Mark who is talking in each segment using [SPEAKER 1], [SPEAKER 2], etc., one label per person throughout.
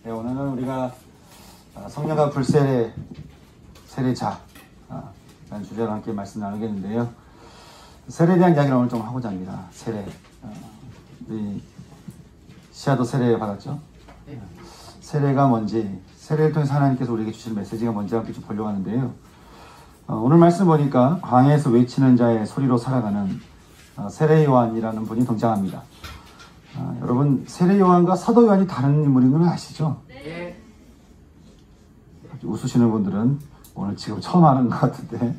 [SPEAKER 1] 네, 오늘은 우리가 성령과 불세례, 세례자 라는 주제로 함께 말씀 나누겠는데요. 세례에 대한 이야기를 오늘 좀 하고자 합니다. 세례. 우리 시아도 세례 받았죠? 세례가 뭔지, 세례를 통해서 하나님께서 우리에게 주신 메시지가 뭔지 함께 좀 보려고 하는데요. 오늘 말씀 보니까 광야에서 외치는 자의 소리로 살아가는 세례 요한이라는 분이 등장합니다. 여러분, 세례 요한과 사도 요한이 다른 인물인 건 아시죠? 네. 웃으시는 분들은 오늘 지금 처음 하는 것 같은데,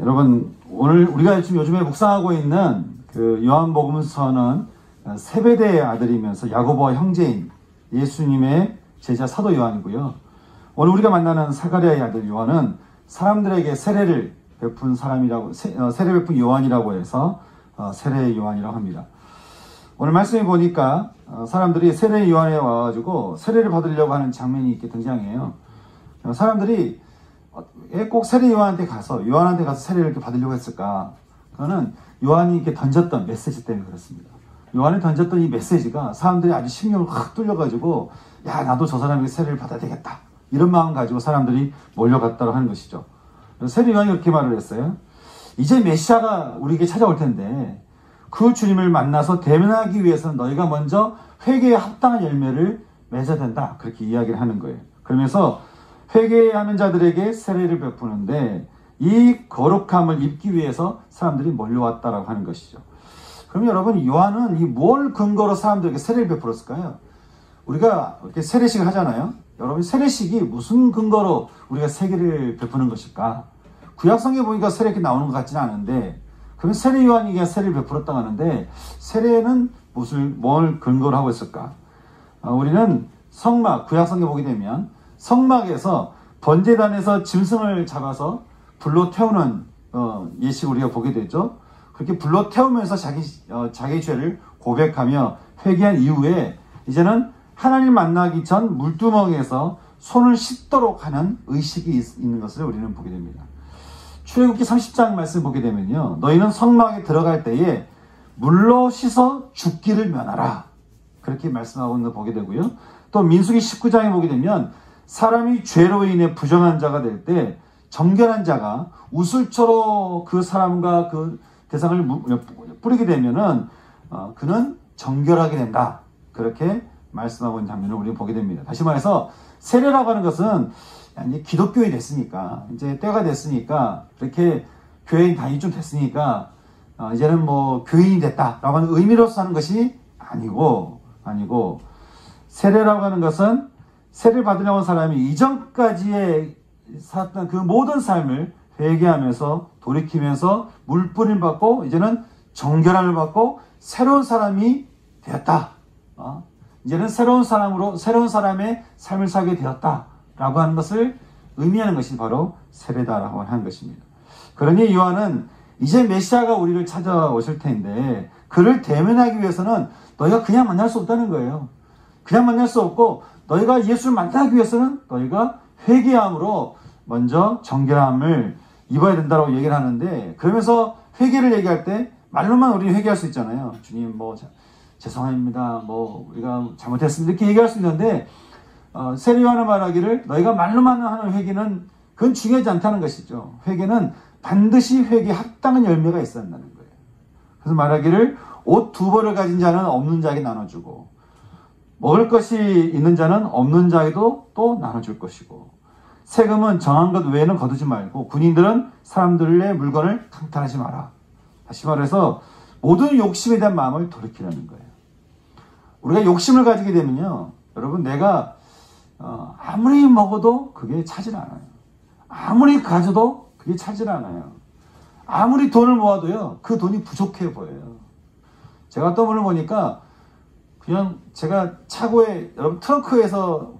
[SPEAKER 1] 여러분, 오늘 우리가 지금 요즘에 묵상하고 있는 그 요한복음서는 세베대의 아들이면서 야고보와 형제인 예수님의 제자 사도 요한이고요. 오늘 우리가 만나는 사가랴의 아들 요한은 사람들에게 세례를 베푼 사람이라고, 세례 베푼 요한이라고 해서 세례 요한이라고 합니다. 오늘 말씀에 보니까 사람들이 세례 요한에 와가지고 세례를 받으려고 하는 장면이 이렇게 등장해요. 사람들이 왜 꼭 세례 요한한테 가서 세례를 이렇게 받으려고 했을까? 그거는 요한이 이렇게 던졌던 메시지 때문에 그렇습니다. 요한이 던졌던 이 메시지가 사람들이 아주 신경을 확 뚫려가지고, 야, 나도 저 사람에게 세례를 받아야 되겠다, 이런 마음 가지고 사람들이 몰려갔다고 하는 것이죠. 세례 요한이 이렇게 말을 했어요. 이제 메시아가 우리에게 찾아올 텐데 그 주님을 만나서 대면하기 위해서는 너희가 먼저 회개에 합당한 열매를 맺어야 된다, 그렇게 이야기를 하는 거예요. 그러면서 회개하는 자들에게 세례를 베푸는데 이 거룩함을 입기 위해서 사람들이 몰려왔다라고 하는 것이죠. 그럼 여러분, 요한은 이 뭘 근거로 사람들에게 세례를 베풀었을까요? 우리가 이렇게 세례식을 하잖아요. 여러분, 세례식이 무슨 근거로 우리가 세례를 베푸는 것일까? 구약성에 보니까 세례 이렇게 나오는 것 같지는 않은데, 그러면 세례 요한이 그냥 세례를 베풀었다고 하는데, 세례는 뭘 근거로 하고 있을까? 우리는 성막, 구약성에 보게 되면 성막에서 번제단에서 짐승을 잡아서 불로 태우는 예식을 우리가 보게 되죠. 그렇게 불로 태우면서 자기 죄를 고백하며 회개한 이후에 이제는 하나님 만나기 전 물두멍에서 손을 씻도록 하는 의식이 있는 것을 우리는 보게 됩니다. 출애굽기 30장 말씀 보게 되면요, 너희는 성막에 들어갈 때에 물로 씻어 죽기를 면하라, 그렇게 말씀하고 있는 거 보게 되고요. 또 민수기 19장에 보게 되면 사람이 죄로 인해 부정한 자가 될 때 정결한 자가 우슬초로 그 사람과 그 대상을 뿌리게 되면은 그는 정결하게 된다, 그렇게 말씀하고 있는 장면을 우리가 보게 됩니다. 다시 말해서 세례라고 하는 것은 이제 기독교인이 됐으니까, 이제 때가 됐으니까, 이렇게 교회인 다니기 좀 됐으니까 이제는 뭐 교인이 됐다라고 하는 의미로서 하는 것이 아니고, 세례라고 하는 것은 세례를 받으려고 하는 사람이 이전까지의 살았던 그 모든 삶을 회개하면서 돌이키면서 물뿌림 받고 이제는 정결함을 받고 새로운 사람이 되었다. 이제는 새로운 사람의 삶을 살게 되었다라고 하는 것을 의미하는 것이 바로 세례다라고 하는 것입니다. 그러니 요한은 이제 메시아가 우리를 찾아오실 텐데 그를 대면하기 위해서는 너희가 그냥 만날 수 없다는 거예요. 그냥 만날 수 없고, 너희가 예수를 만나기 위해서는 너희가 회개함으로 먼저 정결함을 입어야 된다고 얘기를 하는데, 그러면서 회개를 얘기할 때 말로만 우리는 회개할 수 있잖아요. 주님, 죄송합니다, 우리가 잘못했습니다, 이렇게 얘기할 수 있는데, 세례 요한은 말하기를 너희가 말로만 하는 회개는 그건 중요하지 않다는 것이죠. 회개는 반드시 회개에 합당한 열매가 있어야 한다는 거예요. 그래서 말하기를 옷 2벌을 가진 자는 없는 자에게 나눠주고, 먹을 것이 있는 자는 없는 자에게도 또 나눠줄 것이고, 세금은 정한 것 외에는 거두지 말고, 군인들은 사람들의 물건을 강탈하지 마라. 다시 말해서 모든 욕심에 대한 마음을 돌이키라는 거예요. 우리가 욕심을 가지게 되면요, 여러분, 내가 아무리 먹어도 그게 차질 않아요. 아무리 가져도 그게 차질 않아요. 아무리 돈을 모아도요, 그 돈이 부족해 보여요. 제가 떠문을 보니까 그냥 제가 차고에, 여러분, 트렁크에서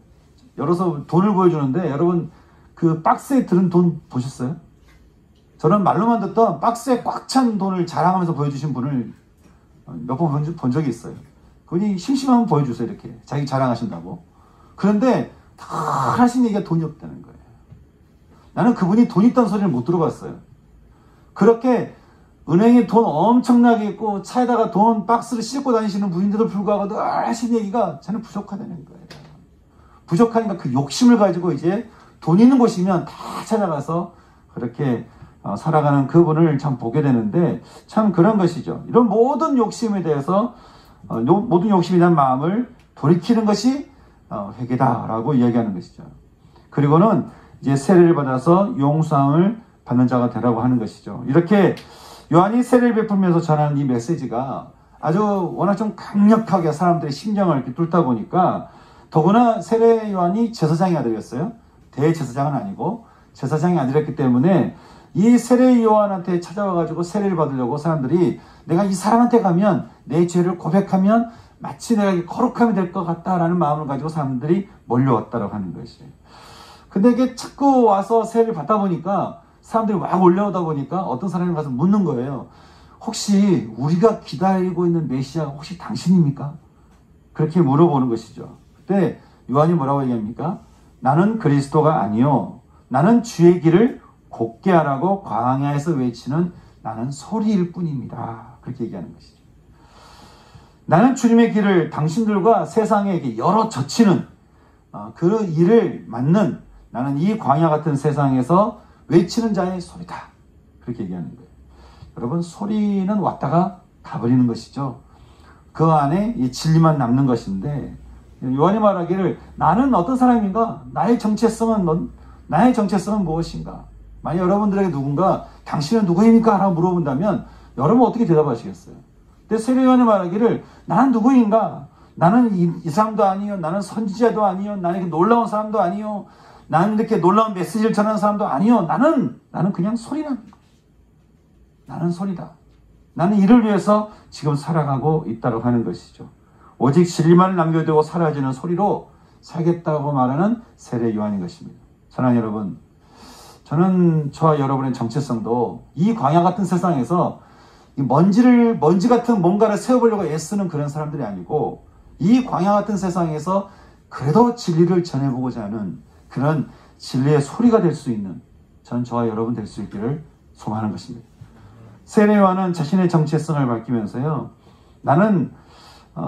[SPEAKER 1] 열어서 돈을 보여주는데, 여러분, 그 박스에 들은 돈 보셨어요? 저는 말로만 듣던 박스에 꽉 찬 돈을 자랑하면서 보여주신 분을 몇 번 본 적이 있어요. 그분이 심심하면 보여주세요, 이렇게. 자기 자랑하신다고. 그런데 다 하신 얘기가 돈이 없다는 거예요. 나는 그분이 돈 있다는 소리를 못 들어봤어요. 그렇게 은행에 돈 엄청나게 있고 차에다가 돈 박스를 싣고 다니시는 분인데도 불구하고 늘 하신 얘기가 저는 부족하다는 거예요. 부족하니까 그 욕심을 가지고 이제 돈 있는 곳이면 다 찾아가서 그렇게 살아가는 그분을 참 보게 되는데, 참 그런 것이죠. 이런 모든 욕심에 대해서 모든 욕심에 대한 마음을 돌이키는 것이 회개다라고 이야기하는 것이죠. 그리고는 이제 세례를 받아서 용서함을 받는 자가 되라고 하는 것이죠. 이렇게 요한이 세례를 베풀면서 전하는 이 메시지가 아주 워낙 좀 강력하게 사람들의 심정을 이렇게 뚫다 보니까, 더구나 세례 요한이 제사장의 아들이었어요. 대제사장은 아니고 제사장의 아들이었기 때문에 이 세례 요한한테 찾아와가지고 세례를 받으려고 사람들이, 내가 이 사람한테 가면 내 죄를 고백하면 마치 내가 거룩함이 될 것 같다라는 마음을 가지고 사람들이 몰려왔다고 하는 것이에요. 근데 이게 자꾸 와서 세례를 받다 보니까 사람들이 막 올라오다 보니까 어떤 사람이 가서 묻는 거예요. 혹시 우리가 기다리고 있는 메시아가 혹시 당신입니까? 그렇게 물어보는 것이죠. 그때 요한이 뭐라고 얘기합니까? 나는 그리스도가 아니요, 나는 주의 길을 곧게 하라고 광야에서 외치는 나는 소리일 뿐입니다. 그렇게 얘기하는 것이죠. 나는 주님의 길을 당신들과 세상에 열어 젖히는 그 일을 맡는, 나는 이 광야 같은 세상에서 외치는 자의 소리다. 그렇게 얘기하는 거예요. 여러분, 소리는 왔다가 가버리는 것이죠. 그 안에 이 진리만 남는 것인데, 요한이 말하기를 나는 어떤 사람인가? 나의 정체성은 무엇인가? 만약 여러분들에게 누군가 당신은 누구입니까? 라고 물어본다면 여러분 어떻게 대답하시겠어요? 근데 세례 요한이 말하기를 나는 누구인가? 나는 이 사람도 아니요, 나는 선지자도 아니요, 나는 이렇게 놀라운 사람도 아니요, 나는 이렇게 놀라운 메시지를 전하는 사람도 아니요, 나는 그냥 소리나. 나는 소리다. 나는 이를 위해서 지금 살아가고 있다고 하는 것이죠. 오직 진리만을 남겨두고 사라지는 소리로 살겠다고 말하는 세례 요한인 것입니다. 사랑하는 여러분, 저는 저와 여러분의 정체성도 이 광야 같은 세상에서 이 먼지 같은 뭔가를 세워보려고 애쓰는 그런 사람들이 아니고, 이 광야 같은 세상에서 그래도 진리를 전해보고자 하는 그런 진리의 소리가 될 수 있는, 저는 저와 여러분 될 수 있기를 소망하는 것입니다. 세례 요한은 자신의 정체성을 밝히면서요, 나는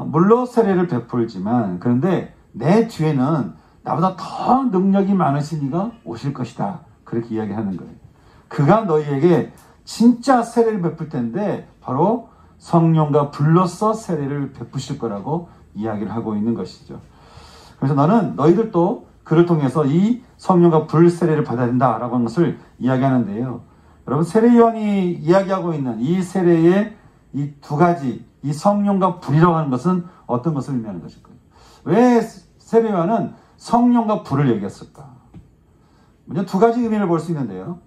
[SPEAKER 1] 물론 세례를 베풀지만, 그런데 내 뒤에는 나보다 더 능력이 많으신 이가 오실 것이다. 그렇게 이야기하는 거예요. 그가 너희에게 진짜 세례를 베풀 텐데 바로 성령과 불로써 세례를 베푸실 거라고 이야기를 하고 있는 것이죠. 그래서 너희들도 그를 통해서 이 성령과 불 세례를 받아야 된다라고 하는 것을 이야기하는데요. 여러분, 세례 요한이 이야기하고 있는 이 세례의 이 두 가지, 이 성령과 불이라고 하는 것은 어떤 것을 의미하는 것일까요? 왜 세례 요한은 성령과 불을 얘기했을까? 먼저 두 가지 의미를 볼 수 있는데요.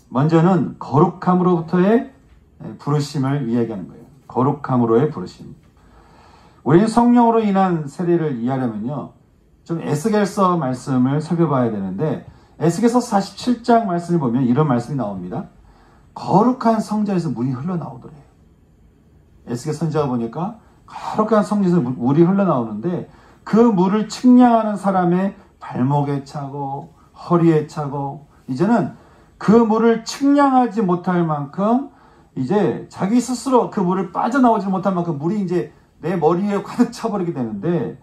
[SPEAKER 1] 먼저는 거룩함으로부터의 부르심을 이야기하는 거예요. 거룩함으로의 부르심. 우리는 성령으로 인한 세례를 이해하려면요, 좀 에스겔서 말씀을 살펴봐야 되는데, 에스겔서 47장 말씀을 보면 이런 말씀이 나옵니다. 거룩한 성전에서 물이 흘러나오더래요. 에스겔 선지자가 보니까 거룩한 성전에서 물이 흘러나오는데, 그 물을 측량하는 사람의 발목에 차고 허리에 차고, 이제는 그 물을 측량하지 못할 만큼 이제 자기 스스로 그 물을 빠져나오지 못할 만큼 물이 이제 내 머리에 가득 차버리게 되는데,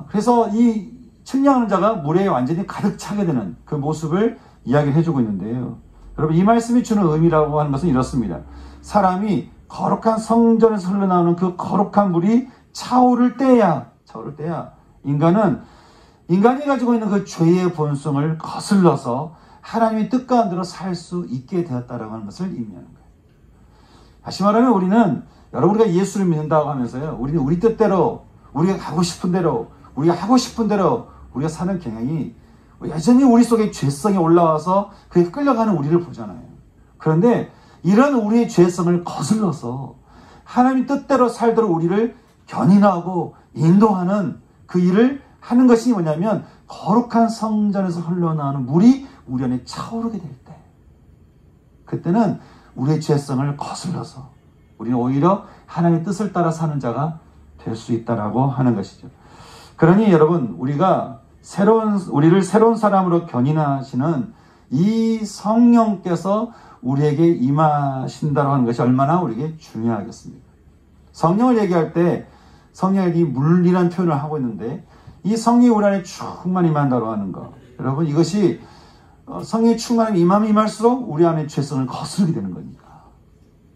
[SPEAKER 1] 그래서 이 측량하는 자가 물에 완전히 가득 차게 되는 그 모습을 이야기를 해주고 있는데요. 여러분, 이 말씀이 주는 의미라고 하는 것은 이렇습니다. 사람이 거룩한 성전에서 흘러나오는 그 거룩한 물이 차오를 때야 인간이 가지고 있는 그 죄의 본성을 거슬러서 하나님의 뜻 가운데로 살 수 있게 되었다라고 하는 것을 의미하는 거예요. 다시 말하면 우리가 예수를 믿는다고 하면서요, 우리는 우리 뜻대로, 우리가 가고 싶은 대로, 우리가 하고 싶은 대로 우리가 사는 경향이 여전히 우리 속에 죄성이 올라와서 그게 끌려가는 우리를 보잖아요. 그런데 이런 우리의 죄성을 거슬러서 하나님의 뜻대로 살도록 우리를 견인하고 인도하는 그 일을 하는 것이 뭐냐면, 거룩한 성전에서 흘러나오는 물이 우리 안에 차오르게 될 때, 그때는 우리의 죄성을 거슬러서 우리는 오히려 하나님의 뜻을 따라 사는 자가 될 수 있다라고 하는 것이죠. 그러니 여러분, 우리를 새로운 사람으로 견인하시는 이 성령께서 우리에게 임하신다고 하는 것이 얼마나 우리에게 중요하겠습니까? 성령을 얘기할 때 성령이 물이라는 표현을 하고 있는데, 이 성령이 우리 안에 충만히 임한다고 하는 것. 여러분, 이것이 성령이 충만히 임할수록 우리 안에 죄성을 거스르게 되는 겁니다.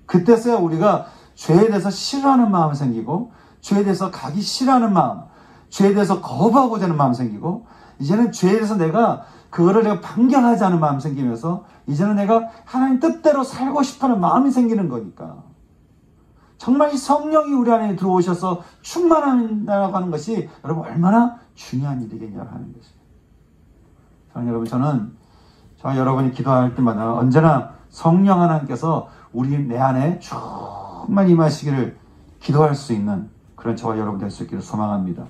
[SPEAKER 1] 그때서야 우리가 죄에 대해서 싫어하는 마음이 생기고, 죄에 대해서 가기 싫어하는 마음, 죄에 대해서 거부하고자 하는 마음이 생기고, 이제는 죄에 대해서 그거를 내가 판결하지 않은 마음이 생기면서, 이제는 내가 하나님 뜻대로 살고 싶어하는 마음이 생기는 거니까. 정말 이 성령이 우리 안에 들어오셔서 충만한다고 하는 것이 여러분 얼마나 중요한 일이겠냐 하는 것입니다. 여러분, 저와 여러분이 기도할 때마다 언제나 성령 하나님께서 내 안에 충만히 임하시기를 기도할 수 있는 그런 저와 여러분 될 수 있기를 소망합니다.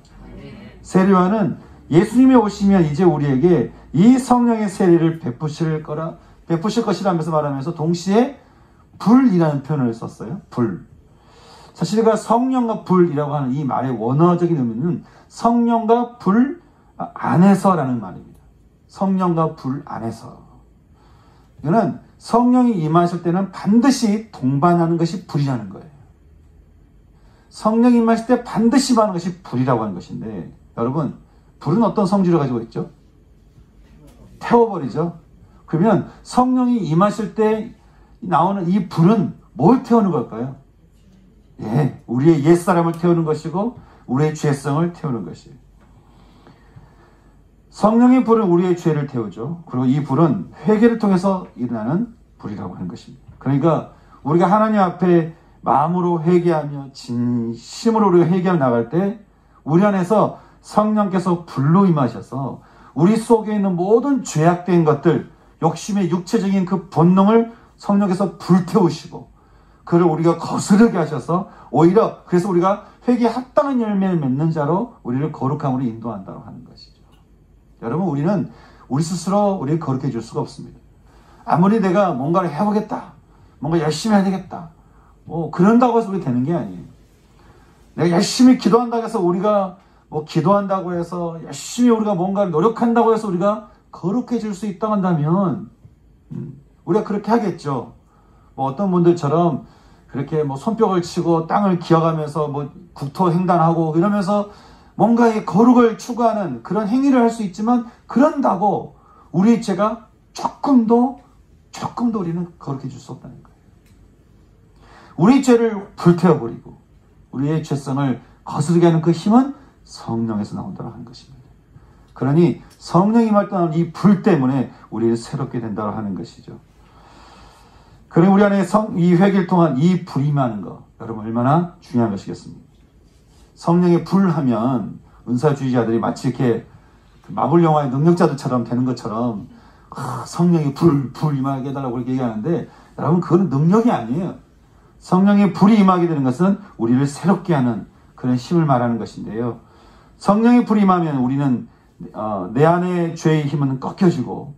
[SPEAKER 1] 세례요한은 예수님이 오시면 이제 우리에게 이 성령의 세례를 베푸실 것이라면서 말하면서 동시에 불이라는 표현을 썼어요. 불. 사실 성령과 불이라고 하는 이 말의 원어적인 의미는 성령과 불 안에서라는 말입니다. 성령과 불 안에서. 이거는 성령이 임하실 때는 반드시 동반하는 것이 불이라는 거예요. 성령이 임하실 때 반드시 임하는 것이 불이라고 하는 것인데, 여러분, 불은 어떤 성질을 가지고 있죠? 태워버리죠. 그러면 성령이 임하실 때 나오는 이 불은 뭘 태우는 걸까요? 예, 우리의 옛사람을 태우는 것이고 우리의 죄성을 태우는 것이에요. 성령의 불은 우리의 죄를 태우죠. 그리고 이 불은 회개를 통해서 일어나는 불이라고 하는 것입니다. 그러니까 우리가 하나님 앞에 마음으로 회개하며 진심으로 우리가 회개하며 나갈 때 우리 안에서 성령께서 불로 임하셔서 우리 속에 있는 모든 죄악된 것들, 욕심의 육체적인 그 본능을 성령께서 불태우시고 그를 우리가 거스르게 하셔서 오히려 그래서 우리가 회개에 합당한 열매를 맺는 자로 우리를 거룩함으로 인도한다고 하는 것이죠. 여러분, 우리는 우리 스스로 우리를 거룩해 줄 수가 없습니다. 아무리 내가 뭔가를 해보겠다, 뭔가 열심히 해야 되겠다, 그런다고 해서 우리 되는 게 아니에요. 내가 열심히 기도한다고 해서 우리가 기도한다고 해서 열심히 우리가 뭔가를 노력한다고 해서 우리가 거룩해질 수 있다고 한다면 우리가 그렇게 하겠죠. 어떤 분들처럼 그렇게 손뼉을 치고 땅을 기어가면서 국토 횡단하고 이러면서 뭔가의 거룩을 추구하는 그런 행위를 할 수 있지만, 그런다고 우리의 죄가 조금도 우리는 거룩해질 수 없다는 거예요. 우리의 죄를 불태워버리고 우리의 죄성을 거스르게 하는 그 힘은 성령에서 나온다고 하는 것입니다. 그러니 성령이 임할 때 나오는 이 불 때문에 우리를 새롭게 된다고 하는 것이죠. 그럼 우리 안에 이 회개를 통한 이 불이 임하는 것, 여러분 얼마나 중요한 것이겠습니까? 성령의 불 하면 은사주의자들이 마치 이렇게 마블 영화의 능력자들처럼 되는 것처럼 성령의 불 임하게 해달라고 그렇게 얘기하는데, 여러분 그건 능력이 아니에요. 성령의 불이 임하게 되는 것은 우리를 새롭게 하는 그런 힘을 말하는 것인데요. 성령의 불이 임하면 우리는 내 안의 죄의 힘은 꺾여지고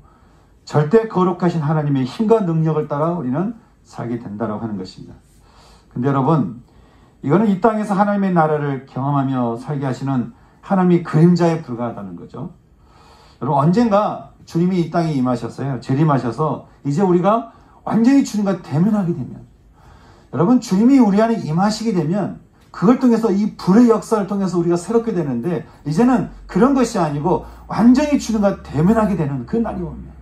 [SPEAKER 1] 절대 거룩하신 하나님의 힘과 능력을 따라 우리는 살게 된다고 하는 것입니다. 근데 여러분, 이거는 이 땅에서 하나님의 나라를 경험하며 살게 하시는 하나님의 그림자에 불과하다는 거죠. 여러분, 언젠가 주님이 이 땅에 임하셨어요. 재림하셔서 이제 우리가 완전히 주님과 대면하게 되면, 여러분, 주님이 우리 안에 임하시게 되면 그걸 통해서 이 불의 역사를 통해서 우리가 새롭게 되는데, 이제는 그런 것이 아니고 완전히 주님과 대면하게 되는 그 날이 옵니다.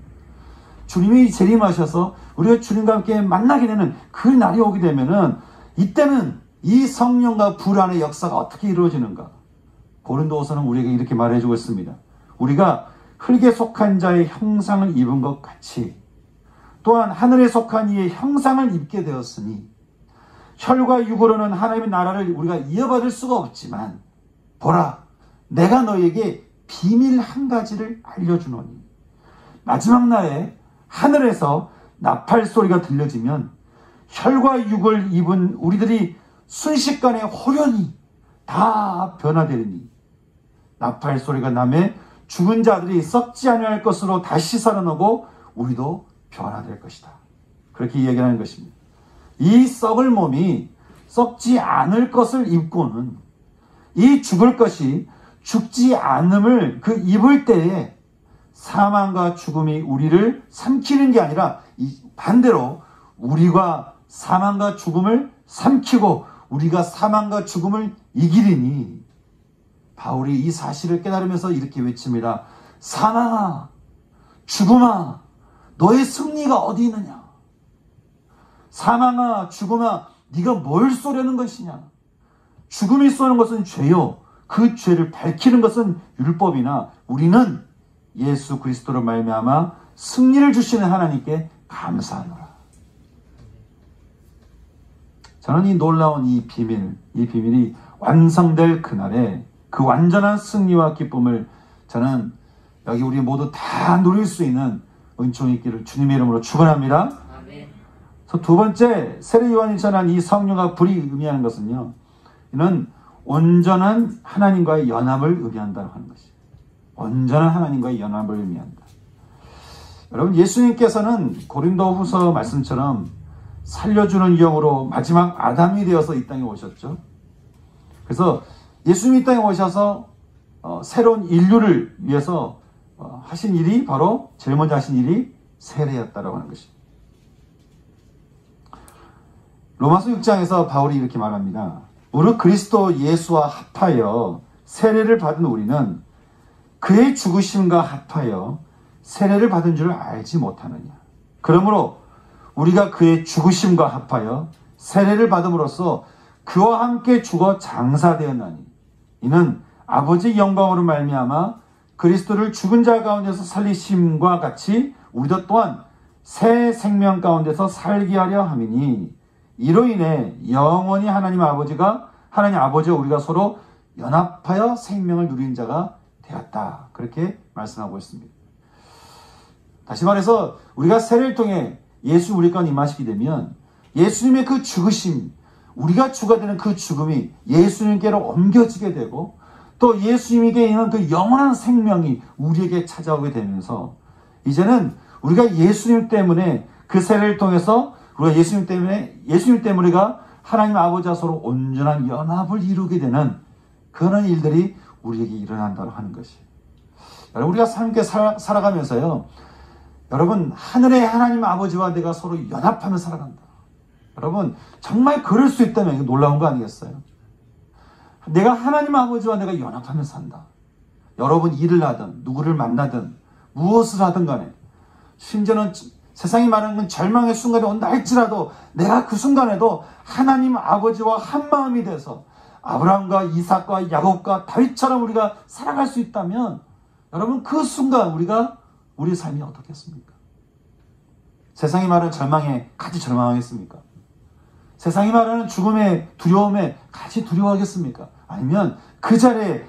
[SPEAKER 1] 주님이 재림하셔서 우리가 주님과 함께 만나게 되는 그 날이 오게 되면은, 이때는 이 성령과 불 안의 역사가 어떻게 이루어지는가? 고린도후서는 우리에게 이렇게 말해주고 있습니다. 우리가 흙에 속한 자의 형상을 입은 것 같이 또한 하늘에 속한 이의 형상을 입게 되었으니, 혈과 육으로는 하나님의 나라를 우리가 이어받을 수가 없지만 보라, 내가 너에게 비밀 한 가지를 알려주노니, 마지막 날에 하늘에서 나팔 소리가 들려지면 혈과 육을 입은 우리들이 순식간에 호련히 다 변화되리니, 나팔 소리가 나매 죽은 자들이 썩지 아니할 것으로 다시 살아나고 우리도 변화될 것이다. 그렇게 이야기하는 것입니다. 이 썩을 몸이 썩지 않을 것을 입고는, 이 죽을 것이 죽지 않음을 그 입을 때에 사망과 죽음이 우리를 삼키는 게 아니라 반대로 우리가 사망과 죽음을 삼키고 우리가 사망과 죽음을 이기리니, 바울이 이 사실을 깨달으면서 이렇게 외칩니다. 사망아, 죽음아, 너의 승리가 어디 있느냐? 사망아, 죽음아, 네가 뭘 쏘려는 것이냐? 죽음이 쏘는 것은 죄요. 그 죄를 밝히는 것은 율법이나 우리는 예수 그리스도로 말미암아 승리를 주시는 하나님께 감사하노라. 저는 이 놀라운 이 비밀이 완성될 그날에 그 완전한 승리와 기쁨을 저는 여기 우리 모두 다 누릴 수 있는 은총이 있기를 주님의 이름으로 축원합니다. 그래서 두 번째, 세례 요한이 전한 이 성령과 불이 의미하는 것은요, 이는 온전한 하나님과의 연합을 의미한다고 하는 것이에요. 온전한 하나님과의 연합을 의미한다. 여러분, 예수님께서는 고린도후서 말씀처럼 살려주는 영으로 마지막 아담이 되어서 이 땅에 오셨죠. 그래서 예수님이 이 땅에 오셔서 새로운 인류를 위해서 하신 일이 바로 제일 먼저 하신 일이 세례였다라고 하는 것입니다. 로마서 6장에서 바울이 이렇게 말합니다. 무릇 그리스도 예수와 합하여 세례를 받은 우리는 그의 죽으심과 합하여 세례를 받은 줄 알지 못하느냐. 그러므로 우리가 그의 죽으심과 합하여 세례를 받음으로써 그와 함께 죽어 장사되었나니 이는 아버지 영광으로 말미암아 그리스도를 죽은 자 가운데서 살리심과 같이 우리도 또한 새 생명 가운데서 살게 하려 함이니 이로 인해 영원히 하나님 아버지와 우리가 서로 연합하여 생명을 누린 자가 되었다. 그렇게 말씀하고 있습니다. 다시 말해서 우리가 세례를 통해 예수 우리 가운데 임하시게 되면 예수님의 그 죽으심, 우리가 주가 되는 그 죽음이 예수님께로 옮겨지게 되고 또 예수님에게 있는 그 영원한 생명이 우리에게 찾아오게 되면서 이제는 우리가 예수님 때문에 그 세례를 통해서 우리가 예수님 때문에 우리가 하나님 아버지와 서로 온전한 연합을 이루게 되는 그런 일들이 우리에게 일어난다고 하는 것이에요. 여러분, 우리가 함께 살아가면서요, 여러분, 하늘의 하나님 아버지와 내가 서로 연합하며 살아간다. 여러분, 정말 그럴 수 있다면 이거 놀라운 거 아니겠어요? 내가 하나님 아버지와 내가 연합하며 산다. 여러분, 일을 하든 누구를 만나든 무엇을 하든 간에 심지어는 세상이 말하는 절망의 순간이 온다 할지라도 내가 그 순간에도 하나님 아버지와 한 마음이 돼서 아브라함과 이삭과 야곱과 다윗처럼 우리가 살아갈 수 있다면 여러분, 그 순간 우리 삶이 어떻겠습니까? 세상이 말하는 절망에 같이 절망하겠습니까? 세상이 말하는 죽음의 두려움에 같이 두려워하겠습니까? 아니면 그 자리에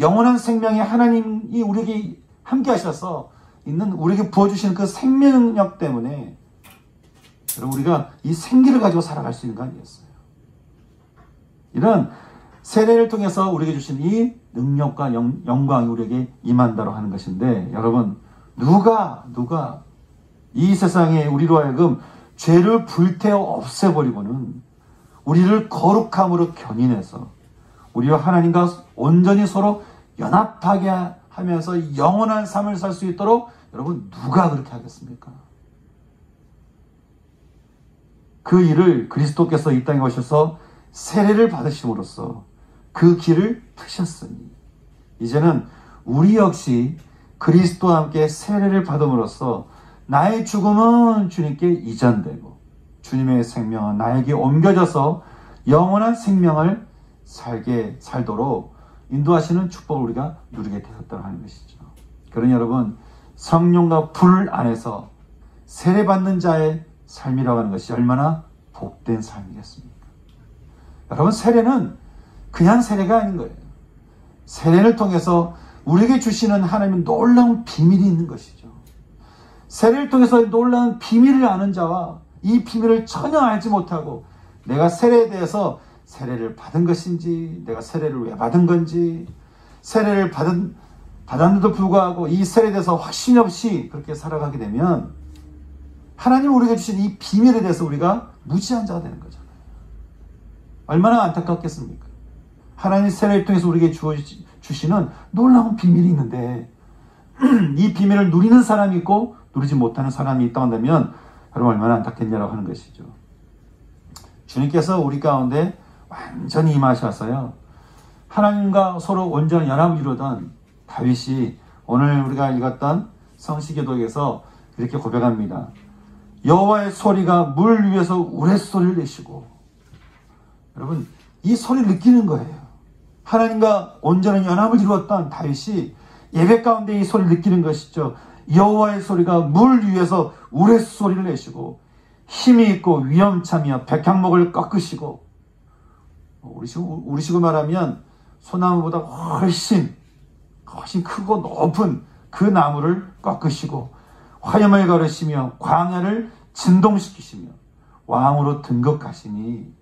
[SPEAKER 1] 영원한 생명의 하나님이 우리에게 함께 하셔서 있는 우리에게 부어주시는 그 생명력 때문에 여러분, 우리가 이 생기를 가지고 살아갈 수 있는 거 아니겠어요? 이런 세례를 통해서 우리에게 주신 이 능력과 영광이 우리에게 임한다고 하는 것인데, 여러분, 누가 이 세상에 우리로 하여금 죄를 불태워 없애버리고는 우리를 거룩함으로 견인해서 우리와 하나님과 온전히 서로 연합하게 하면서 영원한 삶을 살 수 있도록 여러분, 누가 그렇게 하겠습니까? 그 일을 그리스도께서 이 땅에 오셔서 세례를 받으심으로써 그 길을 트셨으니 이제는 우리 역시 그리스도와 함께 세례를 받음으로써 나의 죽음은 주님께 이전되고 주님의 생명은 나에게 옮겨져서 영원한 생명을 살도록 인도하시는 축복을 우리가 누리게 되었다고 하는 것이죠. 그러니 여러분, 성령과 불 안에서 세례받는 자의 삶이라고 하는 것이 얼마나 복된 삶이겠습니까? 여러분, 세례는 그냥 세례가 아닌 거예요. 세례를 통해서 우리에게 주시는 하나님의 놀라운 비밀이 있는 것이죠. 세례를 통해서 놀라운 비밀을 아는 자와 이 비밀을 전혀 알지 못하고 내가 세례에 대해서 세례를 받은 것인지, 내가 세례를 왜 받은 건지, 세례를 받았는데도 불구하고 이 세례에 대해서 확신이 없이 그렇게 살아가게 되면 하나님 우리에게 주신 이 비밀에 대해서 우리가 무지한 자가 되는 거잖아요. 얼마나 안타깝겠습니까? 하나님 세례를 통해서 우리에게 주시는 놀라운 비밀이 있는데 이 비밀을 누리는 사람이 있고 누리지 못하는 사람이 있다고 한다면 여러분, 얼마나 안타깝냐라고 하는 것이죠. 주님께서 우리 가운데 완전히 임하셔서요, 하나님과 서로 온전한 연합을 이루던 다윗이 오늘 우리가 읽었던 성시기도에서 이렇게 고백합니다. 여호와의 소리가 물 위에서 우레소리를 내시고. 여러분, 이 소리를 느끼는 거예요. 하나님과 온전한 연합을 이루었던 다윗이 예배 가운데 이 소리를 느끼는 것이죠. 여호와의 소리가 물 위에서 우레소리를 내시고 힘이 있고 위험참이여 백향목을 꺾으시고. 우리식으로 말하면 소나무보다 훨씬 크고 높은 그 나무를 꺾으시고 화염을 가르시며 광야를 진동시키시며 왕으로 등극하시니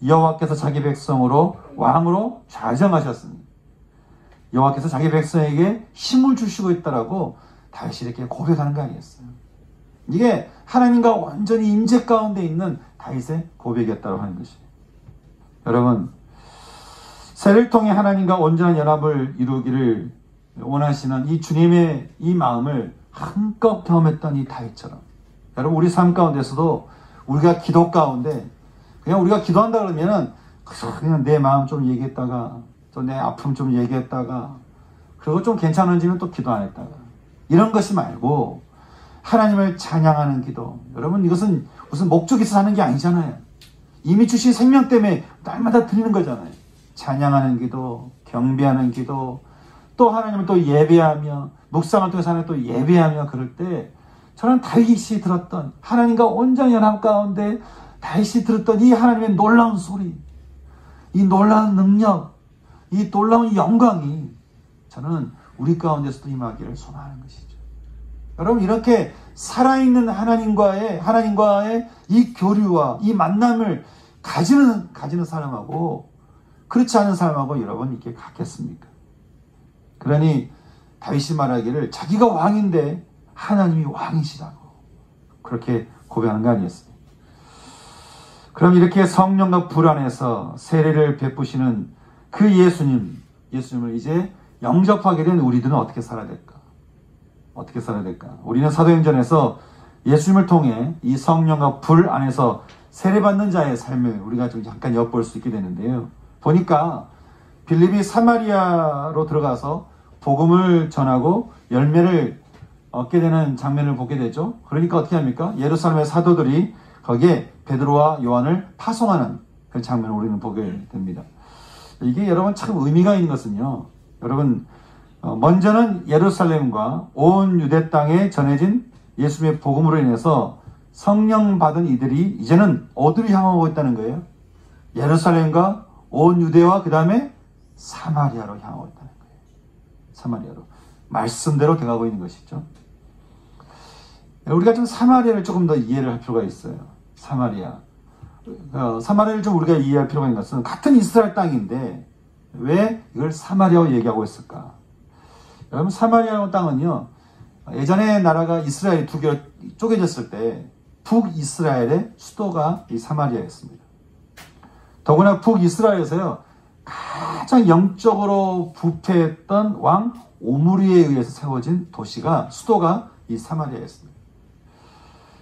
[SPEAKER 1] 여호와께서 자기 백성으로 왕으로 좌정하셨습니다. 여호와께서 자기 백성에게 힘을 주시고 있다라고 다윗이 이렇게 고백하는 거 아니겠어요? 이게 하나님과 완전히 임재 가운데 있는 다윗의 고백이었다고 하는 것이에요. 여러분, 세를 통해 하나님과 온전한 연합을 이루기를 원하시는 이 주님의 이 마음을 한껏 경험했던 이 다윗처럼, 여러분, 우리 삶 가운데서도 우리가 기도 가운데 그냥 우리가 기도한다 그러면은 그냥 내 마음 좀 얘기했다가 또 내 아픔 좀 얘기했다가 그리고 좀 괜찮아지면 또 기도 안 했다가 이런 것이 말고 하나님을 찬양하는 기도. 여러분, 이것은 무슨 목적이 있어서 하는 게 아니잖아요. 이미 주신 생명 때문에 날마다 드리는 거잖아요. 찬양하는 기도, 경배하는 기도, 또 하나님을 또 예배하며 묵상을 통해서 하나님을 또 예배하며 그럴 때 저는 다윗이 들었던 하나님과 온전한 연합 가운데 다윗이 들었던 이 하나님의 놀라운 소리, 이 놀라운 능력, 이 놀라운 영광이 저는 우리 가운데서도 임하기를 소망하는 것이죠. 여러분, 이렇게 살아있는 하나님과의 이 교류와 이 만남을 가지는 사람하고 그렇지 않은 사람하고 여러분 이렇게 같겠습니까? 그러니 다윗이 말하기를 자기가 왕인데 하나님이 왕이시라고 그렇게 고백하는 거 아니었습니까? 그럼 이렇게 성령과 불 안에서 세례를 베푸시는 그 예수님을 이제 영접하게 된 우리들은 어떻게 살아야 될까? 어떻게 살아야 될까? 우리는 사도행전에서 예수님을 통해 이 성령과 불 안에서 세례받는 자의 삶을 우리가 좀 잠깐 엿볼 수 있게 되는데요. 보니까 빌립이 사마리아로 들어가서 복음을 전하고 열매를 얻게 되는 장면을 보게 되죠. 그러니까 어떻게 합니까? 예루살렘의 사도들이 거기에 베드로와 요한을 파송하는 그 장면을 우리는 보게 됩니다. 이게 여러분 참 의미가 있는 것은요. 여러분, 먼저는 예루살렘과 온 유대 땅에 전해진 예수님의 복음으로 인해서 성령 받은 이들이 이제는 어디로 향하고 있다는 거예요? 예루살렘과 온 유대와 그 다음에 사마리아로 향하고 있다는 거예요. 사마리아로. 말씀대로 돼가고 있는 것이죠. 우리가 좀 사마리아를 조금 더 이해를 할 필요가 있어요. 사마리아를 좀 우리가 이해할 필요가 있는 것은 같은 이스라엘 땅인데 왜 이걸 사마리아로 얘기하고 있을까? 여러분, 사마리아 땅은요, 예전에 나라가 이스라엘이 두 개로 쪼개졌을 때 북이스라엘의 수도가 이 사마리아였습니다. 더구나 북이스라엘에서요, 가장 영적으로 부패했던 왕 오므리에 의해서 세워진 수도가 이 사마리아였습니다.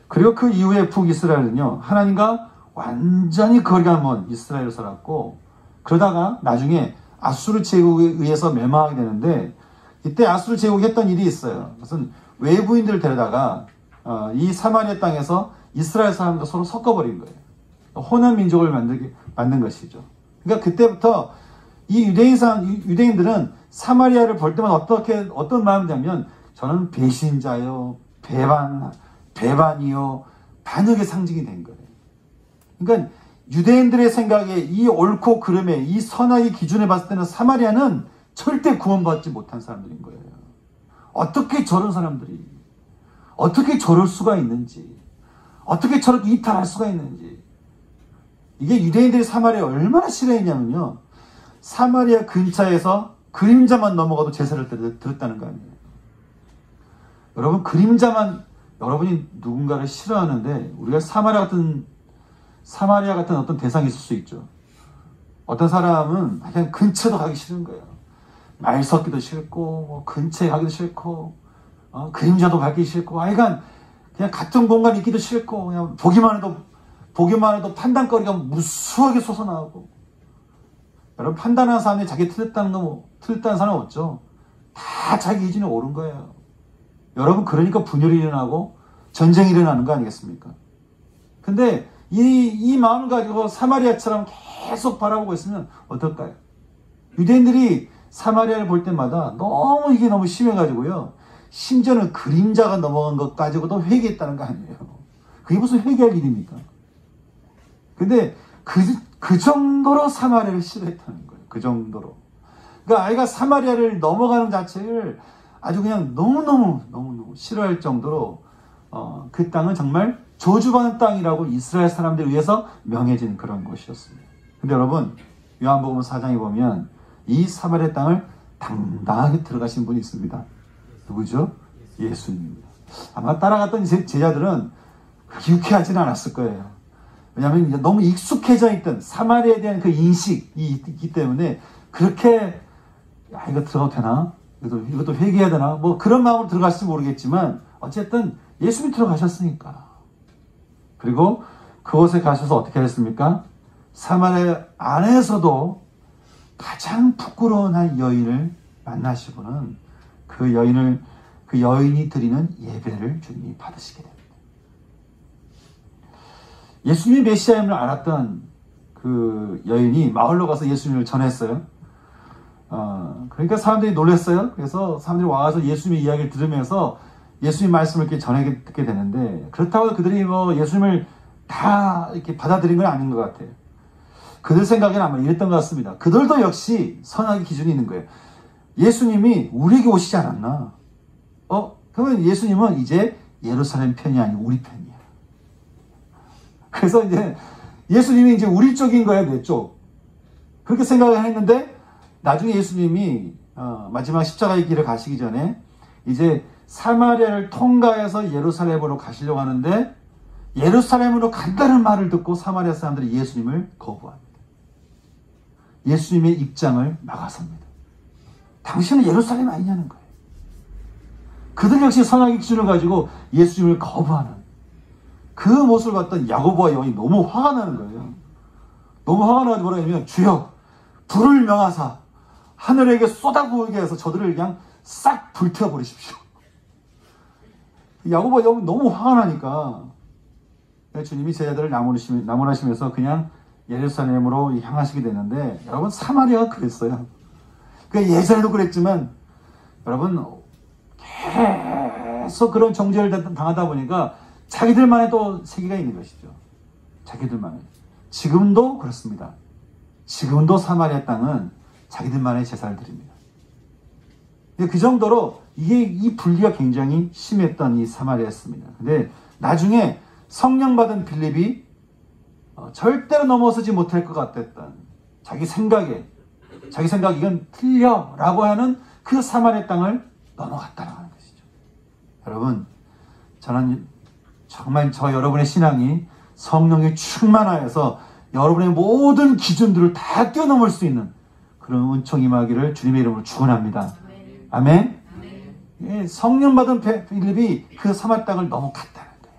[SPEAKER 1] 그리고 그 이후에 북이스라엘은요, 하나님과 완전히 거리가 먼 이스라엘을 살았고, 그러다가 나중에 아수르 제국에 의해서 멸망하게 되는데, 이때 아수르 제국이 했던 일이 있어요. 무슨 외부인들을 데려다가 이 사마리아 땅에서 이스라엘 사람들과 서로 섞어버린 거예요. 혼합 민족을 만든 것이죠. 그러니까 그때부터 이 유대인들은 사마리아를 볼 때만 어떤 마음이냐면 저는 배신자요, 배반이요, 반역의 상징이 된 거예요. 그러니까 유대인들의 생각에 이 옳고 그름에 이 선악의 기준에 봤을 때는 사마리아는 절대 구원받지 못한 사람들인 거예요. 어떻게 저런 사람들이, 어떻게 저럴 수가 있는지, 어떻게 저렇게 이탈할 수가 있는지. 이게 유대인들이 사마리아 얼마나 싫어했냐면요, 사마리아 근처에서 그림자만 넘어가도 제사를 드렸다는 거 아니에요. 여러분, 여러분이 누군가를 싫어하는데 우리가 사마리아 같은 어떤 대상이 있을 수 있죠. 어떤 사람은 그냥 근처도 가기 싫은 거예요. 말 섞기도 싫고, 근처에 가기도 싫고, 그림자도 밟기 싫고, 하여간 그냥 같은 공간에 있기도 싫고, 그냥 보기만 해도 판단거리가 무수하게 솟아나오고. 여러분, 판단하는 사람이 자기 틀렸다는 틀렸다는 사람 없죠. 다 자기 기준이 옳은 거예요. 여러분, 그러니까 분열이 일어나고 전쟁이 일어나는 거 아니겠습니까? 근데 이 마음을 가지고 사마리아처럼 계속 바라보고 있으면 어떨까요? 유대인들이 사마리아를 볼 때마다 이게 너무 심해가지고요. 심지어는 그림자가 넘어간 것 가지고도 회개했다는 거 아니에요. 그게 무슨 회개할 일입니까? 근데 그 정도로 사마리아를 싫어했다는 거예요. 그 정도로. 그러니까 아이가 사마리아를 넘어가는 자체를 아주 그냥 너무너무 싫어할 정도로 그 땅은 정말 저주받은 땅이라고 이스라엘 사람들을 위해서 명해진 그런 곳이었습니다. 근데 여러분, 요한복음 4장에 보면 이 사마리아 땅을 당당하게 들어가신 분이 있습니다. 누구죠? 예수님입니다. 아마 따라갔던 제자들은 그렇게 유쾌하지는 않았을 거예요. 왜냐하면 너무 익숙해져 있던 사마리아에 대한 그 인식이 있기 때문에 그렇게 이거 들어가도 되나? 이것도 회개해야 되나? 뭐 그런 마음으로 들어갔을지 모르겠지만 어쨌든 예수님이 들어가셨으니까. 그리고 그곳에 가셔서 어떻게 하셨습니까? 사마리아 안에서도 가장 부끄러운 한 여인을 만나시고는 그 여인이 드리는 예배를 주님이 받으시게 됩니다. 예수님이 메시아임을 알았던 그 여인이 마을로 가서 예수님을 전했어요. 그러니까 사람들이 놀랐어요. 그래서 사람들이 와서 예수님의 이야기를 들으면서 예수님 말씀을 이렇게 전해 듣게 되는데, 그렇다고 그들이 예수님을 다 이렇게 받아들인 건 아닌 것 같아요. 그들 생각에는 아마 이랬던 것 같습니다. 그들도 역시 선악의 기준이 있는 거예요. 예수님이 우리에게 오시지 않았나? 그러면 예수님은 이제 예루살렘 편이 아니고 우리 편이야. 그래서 이제 예수님이 이제 우리 쪽인 거예요, 내 쪽. 그렇게 생각을 했는데, 나중에 예수님이 마지막 십자가의 길을 가시기 전에 이제 사마리아를 통과해서 예루살렘으로 가시려고 하는데, 예루살렘으로 간다는 말을 듣고 사마리아 사람들이 예수님을 거부합니다. 예수님의 입장을 막아섭니다. 당신은 예루살렘 아니냐는 거예요. 그들 역시 선악의 기준을 가지고 예수님을 거부하는 그 모습을 봤던 야고보와 요한이 너무 화가 나는 거예요. 너무 화가 나가지고 뭐라 하냐면, 주여 불을 명하사 하늘에게 쏟아부으게 해서 저들을 그냥 싹 불태워버리십시오. 야고보와 요한이 너무 화가 나니까 주님이 제자들을 나무라시면서 그냥 예루살렘으로 향하시게 되는데, 여러분, 사마리아가 그랬어요. 그러니까 예전에도 그랬지만 여러분, 계속 그런 정죄를 당하다 보니까 자기들만의 또 세계가 있는 것이죠. 자기들만의. 지금도 그렇습니다. 지금도 사마리아 땅은 자기들만의 제사를 드립니다. 그 정도로 이 분리가 굉장히 심했던 이 사마리아였습니다. 근데 나중에 성령 받은 빌립이 절대로 넘어서지 못할 것 같았던 자기 생각 이건 틀려라고 하는 그 사마리아 땅을 넘어갔다는 것이죠. 여러분, 저는 정말 여러분의 신앙이 성령이 충만하여서 여러분의 모든 기준들을 다 뛰어넘을 수 있는 그런 은총이 임하기를 주님의 이름으로 축원합니다. 아멘. 예, 성령 받은 빌립이 그 사마리아 땅을 넘어갔다는 거예요.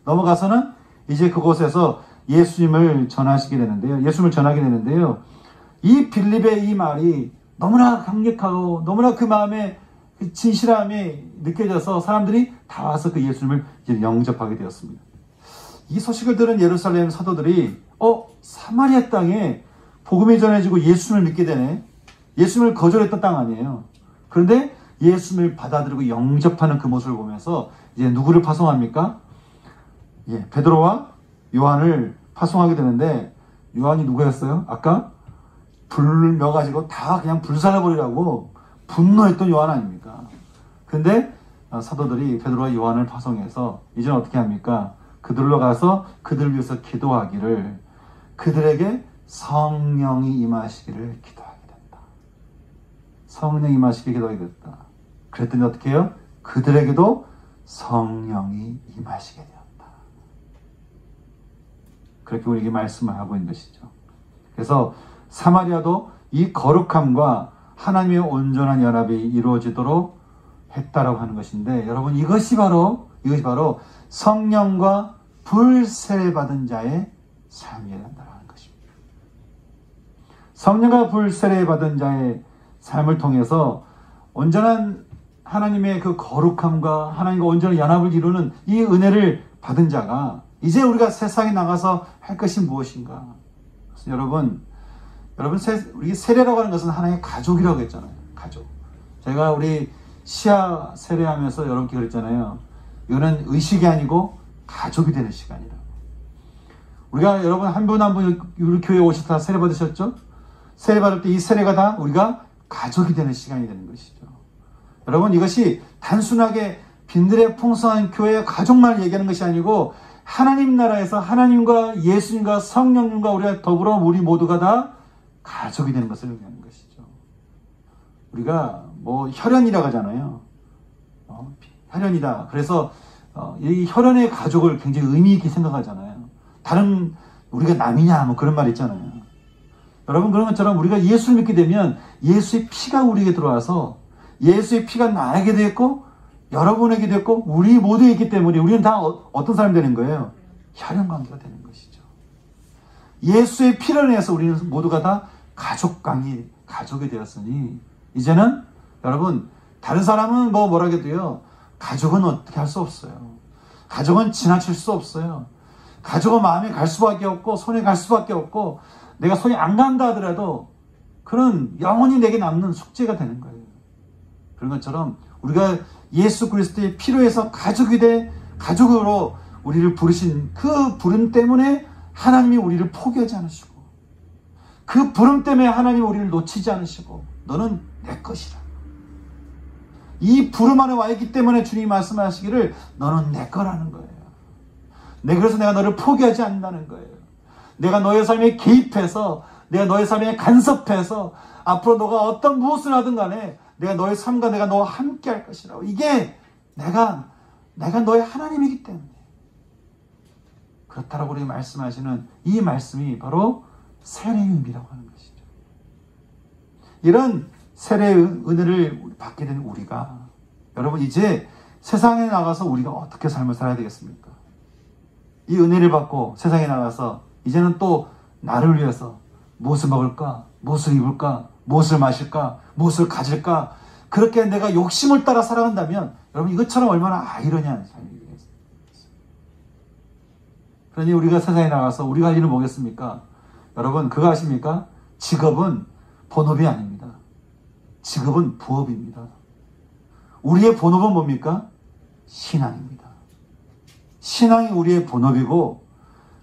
[SPEAKER 1] 넘어가서는 이제 그곳에서 예수님을 전하게 되는데요. 이 빌립의 이 말이 너무나 강력하고 너무나 그 마음에 그 진실함이 느껴져서 사람들이 다 와서 그 예수님을 영접하게 되었습니다. 이 소식을 들은 예루살렘 사도들이 사마리아 땅에 복음이 전해지고 예수님을 믿게 되네. 예수님을 거절했던 땅 아니에요. 그런데 예수님을 받아들이고 영접하는 그 모습을 보면서 이제 누구를 파송합니까? 베드로와 요한을 파송하게 되는데, 요한이 누구였어요? 아까 불을 메가지고 다 그냥 불살라버리라고 분노했던 요한 아닙니까? 근데 사도들이 베드로와 요한을 파송해서 이제는 어떻게 합니까? 그들로 가서 그들을 위해서 기도하기를, 그들에게 성령이 임하시기를 기도하게 된다. 성령이 임하시기를 기도하게 됐다. 그랬더니 어떻게 해요? 그들에게도 성령이 임하시게 되었다. 그렇게 우리에게 말씀을 하고 있는 것이죠. 그래서 사마리아도 이 거룩함과 하나님의 온전한 연합이 이루어지도록 했다라고 하는 것인데, 여러분, 이것이 바로 성령과 불 세례 받은 자의 삶이어야 한다는 것입니다. 성령과 불 세례 받은 자의 삶을 통해서 온전한 하나님의 그 거룩함과 하나님과 온전한 연합을 이루는 이 은혜를 받은 자가 이제 우리가 세상에 나가서 할 것이 무엇인가? 그래서 여러분 우리 세례라고 하는 것은 하나의 가족이라고 했잖아요. 가족. 제가 우리 시아 세례하면서 여러분께 그랬잖아요. 이거는 의식이 아니고 가족이 되는 시간이라고. 우리가 여러분 한 분 한 분 우리 교회에 오셔서 세례 받으셨죠? 세례 받을 때 이 세례가 다 우리가 가족이 되는 시간이 되는 것이죠. 여러분 이것이 단순하게 빈들의 풍성한 교회의 가족만 얘기하는 것이 아니고 하나님 나라에서 하나님과 예수님과 성령님과 우리가 더불어 우리 모두가 다 가족이 되는 것을 의미하는 것이죠. 우리가 뭐 혈연이라고 하잖아요. 혈연이다. 그래서 이 혈연의 가족을 굉장히 의미 있게 생각하잖아요. 다른 우리가 남이냐 뭐 그런 말 있잖아요. 여러분 그런 것처럼 우리가 예수를 믿게 되면 예수의 피가 우리에게 들어와서 예수의 피가 나에게 됐고 여러분에게 됐고 우리 모두에 있기 때문에 우리는 다 어떤 사람이 되는 거예요? 혈연관계가 되는 것이죠. 예수의 피를 내서 우리는 모두가 다 가족이 되었으니 이제는 여러분 다른 사람은 뭐라 해도요. 가족은 어떻게 할 수 없어요. 가족은 지나칠 수 없어요. 가족은 마음에 갈 수밖에 없고 손에 갈 수밖에 없고 내가 손이 안 간다 하더라도 그런 영원히 내게 남는 숙제가 되는 거예요. 그런 것처럼 우리가 예수 그리스도의 피로 해서 가족으로 우리를 부르신 그 부름 때문에 하나님이 우리를 포기하지 않으시고 그 부름 때문에 하나님이 우리를 놓치지 않으시고 너는 내 것이라. 이 부름 안에 와 있기 때문에 주님이 말씀하시기를 너는 내 거라는 거예요. 그래서 내가 너를 포기하지 않는다는 거예요. 내가 너의 삶에 개입해서 내가 너의 삶에 간섭해서 앞으로 너가 어떤 무엇을 하든 간에 내가 너의 삶과 내가 너와 함께 할 것이라고. 이게 내가 너의 하나님이기 때문에. 그렇다라고 우리 말씀하시는 이 말씀이 바로 세례의 의미라고 하는 것이죠. 이런 세례의 은혜를 받게 된 우리가 여러분 이제 세상에 나가서 우리가 어떻게 삶을 살아야 되겠습니까? 이 은혜를 받고 세상에 나가서 이제는 또 나를 위해서 무엇을 먹을까? 무엇을 입을까? 무엇을 마실까? 무엇을 가질까? 그렇게 내가 욕심을 따라 살아간다면 여러분 이것처럼 얼마나 아이러니한 삶이겠습니까? 그러니 우리가 세상에 나가서 우리가 할 일은 뭐겠습니까? 여러분 그거 아십니까? 직업은 본업이 아닙니다. 직업은 부업입니다. 우리의 본업은 뭡니까? 신앙입니다. 신앙이 우리의 본업이고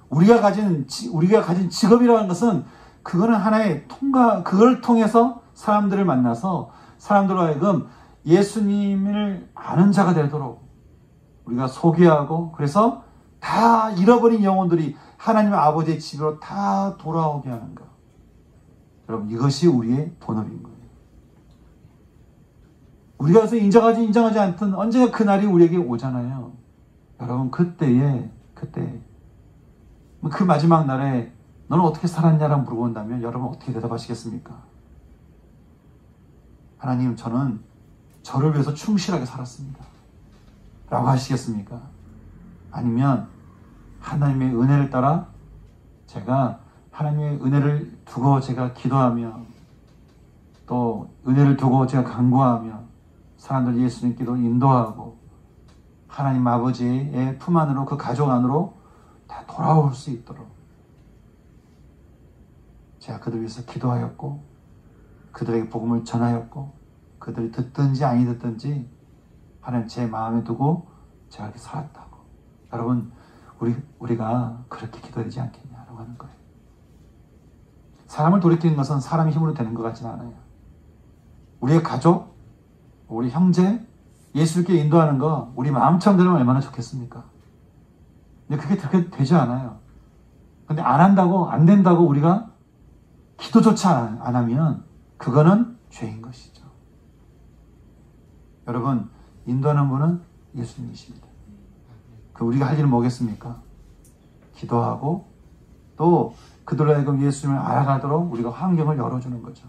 [SPEAKER 1] 우리가 가진 직업이라는 것은 그거는 하나의 그걸 통해서 사람들을 만나서 사람들로 하여금 예수님을 아는 자가 되도록 우리가 소개하고 그래서 다 잃어버린 영혼들이 하나님 아버지의 집으로 다 돌아오게 하는 것. 여러분 이것이 우리의 본업인 거예요. 우리가 그래서 인정하지 않든 언젠가 그날이 우리에게 오잖아요. 여러분 그때 그 마지막 날에 너는 어떻게 살았냐라고 물어본다면 여러분 어떻게 대답하시겠습니까? 하나님 저는 저를 위해서 충실하게 살았습니다. 라고 하시겠습니까? 아니면 하나님의 은혜를 따라 제가 하나님의 은혜를 두고 제가 기도하며 또 은혜를 두고 제가 간구하며 사람들 예수님께도 인도하고 하나님 아버지의 품 안으로 그 가족 안으로 다 돌아올 수 있도록 제가 그들 위해서 기도하였고 그들에게 복음을 전하였고 그들이 듣든지 아니 듣든지 하나님 제 마음에 두고 제가 이렇게 살았다고. 여러분 우리가 그렇게 기도하지 않겠냐라고 하는 거예요. 사람을 돌이키는 것은 사람의 힘으로 되는 것 같지는 않아요. 우리의 가족, 우리 형제, 예수께 인도하는 거 우리 마음처럼 되면 얼마나 좋겠습니까? 근데 그게 그렇게 되지 않아요. 근데 안 된다고 우리가 기도조차 안 하면 그거는 죄인 것이죠. 여러분 인도하는 분은 예수님이십니다. 우리가 할 일은 뭐겠습니까? 기도하고 또 그들로 하여금 예수님을 알아가도록 우리가 환경을 열어주는 거죠.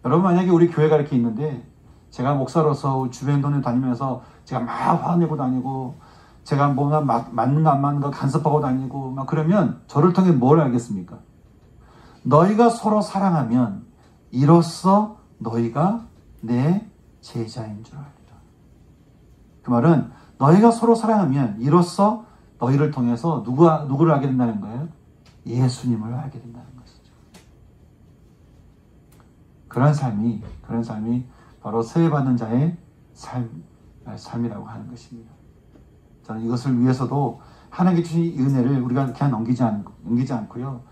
[SPEAKER 1] 여러분 만약에 우리 교회가 이렇게 있는데 제가 목사로서 주변 동네 다니면서 제가 막 화내고 다니고 제가 뭔가 맞는 거 안 맞는 거 간섭하고 다니고 막 그러면 저를 통해 뭘 알겠습니까? 너희가 서로 사랑하면 이로써 너희가 내 제자인 줄 알리라. 그 말은 너희가 서로 사랑하면 이로써 너희를 통해서 누구를 알게 된다는 거예요? 예수님을 알게 된다는 것이죠. 그런 삶이 바로 세례받는 자의 삶이라고 하는 것입니다. 저는 이것을 위해서도 하나님께 주신 이 은혜를 우리가 그냥 넘기지 않고요.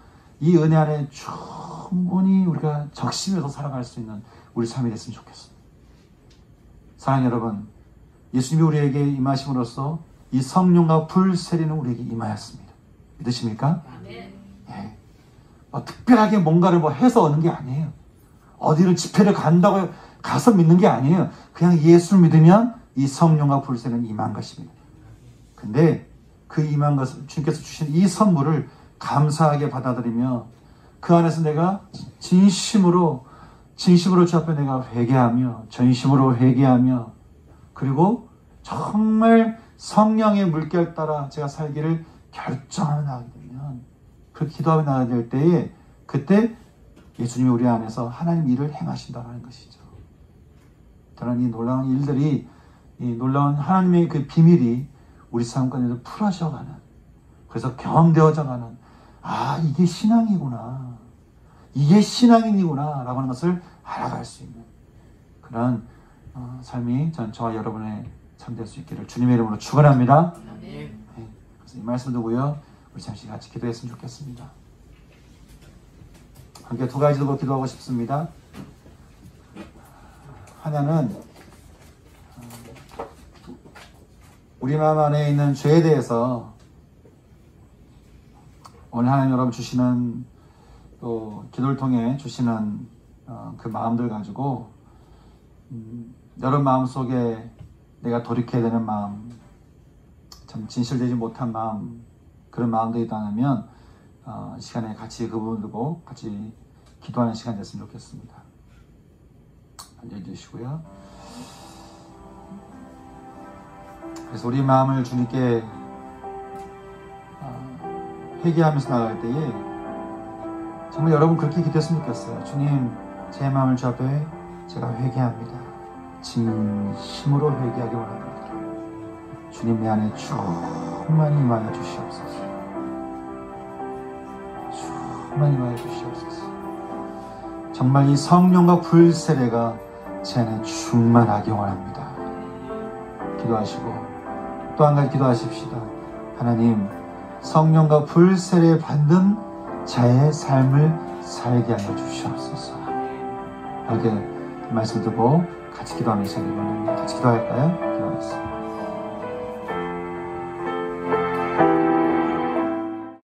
[SPEAKER 1] 이 은혜 안에 충분히 우리가 적심해서 살아갈 수 있는 우리 삶이 됐으면 좋겠습니다. 사랑하는 여러분, 예수님이 우리에게 임하심으로써 이 성령과 불 세례는 우리에게 임하였습니다. 믿으십니까? 예. 특별하게 뭔가를 해서 얻는 게 아니에요. 어디를 집회를 간다고 가서 믿는 게 아니에요. 그냥 예수를 믿으면 이 성령과 불 세례는 임한 것입니다. 근데 그 임한 것을 주님께서 주신 이 선물을 감사하게 받아들이며 그 안에서 내가 진심으로 주 앞에 내가 회개하며 전심으로 회개하며 그리고 정말 성령의 물결 따라 제가 살기를 결정하며 나가게 되면 그렇게 기도하며 나가게 될 때에 그때 예수님이 우리 안에서 하나님 일을 행하신다는 것이죠. 저는 이 놀라운 일들이 이 놀라운 하나님의 그 비밀이 우리 삶 가운데서 풀어져가는 그래서 경험되어져가는 이게 신앙이구나 이게 신앙인이구나 라고 하는 것을 알아갈 수 있는 그런 삶이 저와 여러분의 삶 될 수 있기를 주님의 이름으로 축원합니다. 네. 그래서 이 말씀 듣고요 우리 잠시 같이 기도했으면 좋겠습니다. 함께 두 가지 두고 기도하고 싶습니다. 하나는 우리 마음 안에 있는 죄에 대해서 오늘 하나님 여러분 주시는 또 기도를 통해 주시는 그 마음들 가지고 여러분 마음속에 내가 돌이켜야 되는 마음, 참 진실되지 못한 마음, 그런 마음들이 있다면 시간에 같이 그 부분 두고 같이 기도하는 시간 됐으면 좋겠습니다. 앉아주시고요. 그래서 우리 마음을 주님께 회개하면서 나갈 때에 정말 여러분 그렇게 기도했으면 좋겠어요. 주님, 제 마음을 주 앞에 제가 회개합니다. 진심으로 회개하기 원합니다. 주님 내 안에 충만히 임하여 주시옵소서. 충만히 임하여 주시옵소서. 정말 이 성령과 불 세례가 제 안에 충만하기 원합니다. 기도하시고 또 한 가지 기도하십시다. 하나님, 성령과 불 세례 받는 자의 삶을 살게 하여 주시옵소서. 이렇게 말씀 듣고 같이 기도하면서 같이 기도할까요? 기도하겠습니다.